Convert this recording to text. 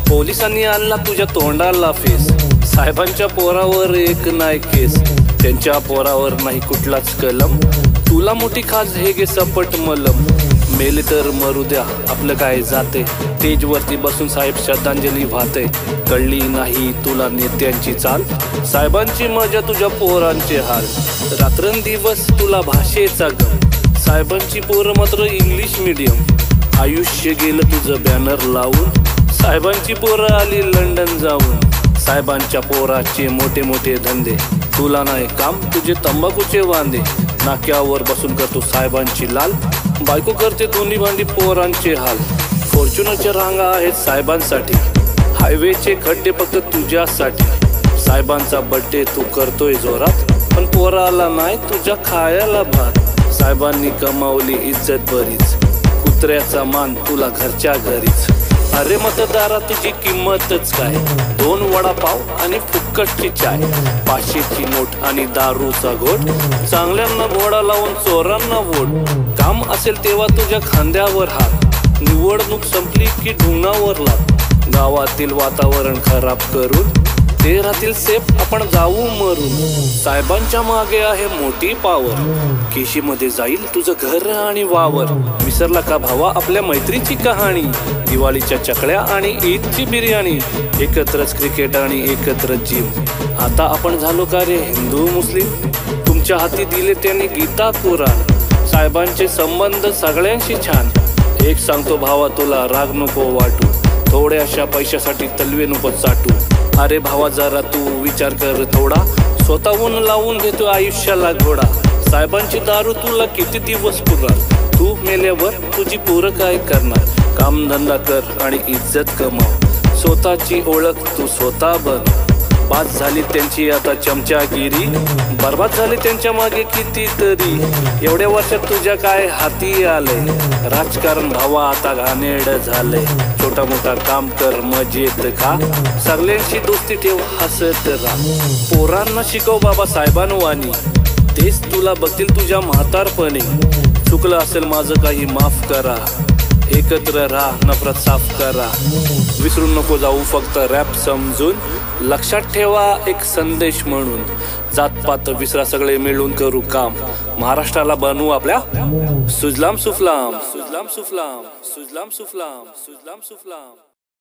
पोलिसांनी आणला तुझ्या तोंडाला फेस, साहेबांच्या पोरावर एक नाही केस, त्यांच्या पोरावर नाही कुठलाच कलम, तुला मोठी खाज हे गे सपट मलम, मेले तर मरू द्या आपलं काय जाते, स्टेजवरती बसून साहेब श्रद्धांजली वाहते, कळली नाही तुला नेत्यांची चाल, साहेबांची मजा तुझ्या पोरांचे हाल, रात्रंदिवस तुला भाषेचा गम, साहेबांची पोरं मात्र इंग्लिश मीडियम, आयुष्य गेलं तुझं बॅनर लावून, साहेबांची पोरं आली लंडन जाऊन, साहेबांच्या पोराचे मोठे मोठे धंदे, तुला नाही काम तुझे तंबाखूचे वांदे, नाक्यावर बसून करतो साहेबांची लाल, बायको करते दोन्ही भांडी पोरांचे हाल, फॉर्च्युनरच्या रांगा आहेत साहेबांसाठी, हायवेचे खड्डे फक्त तुझ्यासाठी, साहेबांचा बर्थडे तू करतोय जोरात, पण पोराला नाही तुझ्या खायला भात, साहेबांनी कमावली इज्जत बरीच, कुत्र्याचा मान तुला घरच्या घरीच, अरे मतदारा तुझी किंमतच काय, 2 वडापाव आणि फुक्कटची चाय, 500ची नोट आणि दारूचा घोट, चांगल्यांना घोडा लावून चोरांना वोट, काम असेल तेव्हा तुझ्या खांद्यावर हात, निवडणूक संपली की ढुंगावर लात, गावातील वातावरण खराब करून ते राहतील सेफ आपण जाऊ मरून, साहेबांच्या मागे आहे मोठी पावर, केशीमध्ये जाईल तुझं घर आणि वावर, विसरला का भावा आपल्या मैत्रीची कहाणी, दिवाळीच्या चकल्या आणि ईदची बिर्याणी, एकत्रच क्रिकेट आणि एकत्रच जिम, आता आपण झालो का रे हिंदू मुस्लिम, तुमच्या हाती दिले त्यांनी गीता कुराण, साहेबांचे संबंध सगळ्यांशी छान, एक सांगतो भावा तुला राग नको वाटू, थोड्याशा पैशासाठी तलवे नको चाटू, अरे भावा जरा तू विचार कर थोडा, स्वतःहून लावून घेतो आयुष्याला घोडा, साहेबांची दारू तुला किती दिवस पुरणार, तू मेल्यावर तुझी पोरं काय करणार, कामधंदा कर आणि इज्जत कमाव, स्वतःची ओळख तू स्वतः बन, बाद झाली त्यांची आता चमचागिरी, बर्बाद झाली त्यांच्या मागे कितीतरी, एवढ्या वर्षात तुझ्या काय हाती आलंय, राजकारण भावा आता घाणेरड झालंय, छोटा मोठा काम कर मजेत खा, सगळ्यांशी दोस्ती ठेव हसत राहा, पोरांना शिकव बाबा साहेबांवानी, तेच तुला बघतील तुझ्या म्हातारपणी, चुकलं असेल माझं काही माफ करा, एकत्र राहा नफरत साफ करा, विसरून नको जाऊ फक्त रॅप समजून, लक्षात ठेवा एक संदेश म्हणून, जातपात विसरा सगळे मिळून करू काम, महाराष्ट्राला बनवू आपल्या सुजलाम सुफलाम, सुजलाम सुफलाम, सुजलाम सुफलाम, सुजलाम सुफलाम.